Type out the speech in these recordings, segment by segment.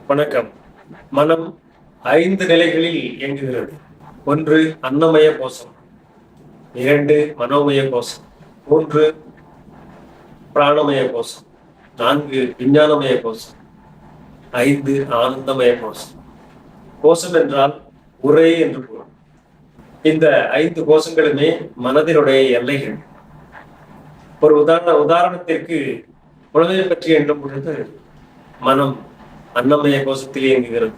வணக்கம். மனம் 5 நிலைகளில் இயங்குகிறது. 1 அன்னமய கோஷம், 2 மனோமய கோஷம், 3 பிராணமய கோஷம், 4 விஞ்ஞானமய கோஷம், 5 ஆனந்தமய கோஷம். கோஷம் என்றால் உரை என்று பொருள். இந்த 5 கோஷங்களுமே மனதினுடைய எல்லைகள். ஒரு உதாரணத்திற்கு குழந்தையை பற்றி எண்ணும் பொழுது மனம் அன்னமய கோஷத்தில் இயங்குகிறது.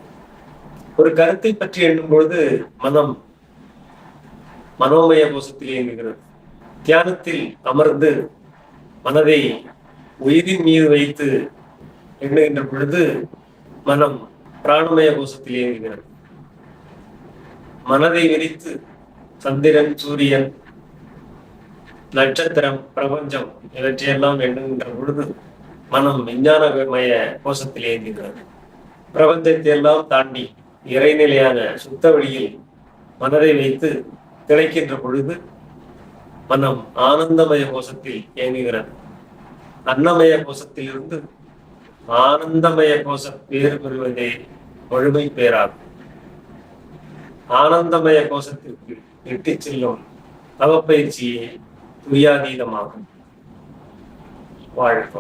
ஒரு கருத்தை பற்றி எண்ணும் பொழுது மனம் மனோமய கோஷத்தில் இயங்குகிறது. தியானத்தில் அமர்ந்து மனதை உயிரின் மீது வைத்து எண்ணுகின்ற பொழுது மனம் பிராணமய கோஷத்தில் இயங்குகிறது. மனதை விரித்து சந்திரன், சூரியன், நட்சத்திரம், பிரபஞ்சம் இவற்றையெல்லாம் எண்ணுகின்ற பொழுது மனம் விஞ்ஞானமய கோஷத்தில் இயங்குகிறது. பிரபஞ்சத்தை எல்லாம் தாண்டி இறைநிலையான சுத்த வழியில் மனதை வைத்து திளைக்கின்ற பொழுது மனம் ஆனந்தமய கோஷத்தில் இயங்குகிறது. அன்னமய கோஷத்திலிருந்து ஆனந்தமய கோஷம் பேறு பெறுவதே முழுமை பேராகும். ஆனந்தமய கோஷத்திற்கு இட்டுச் செல்லும் தவப்பயிற்சியே துரியாதீதமாகும். வாழ்க்கை.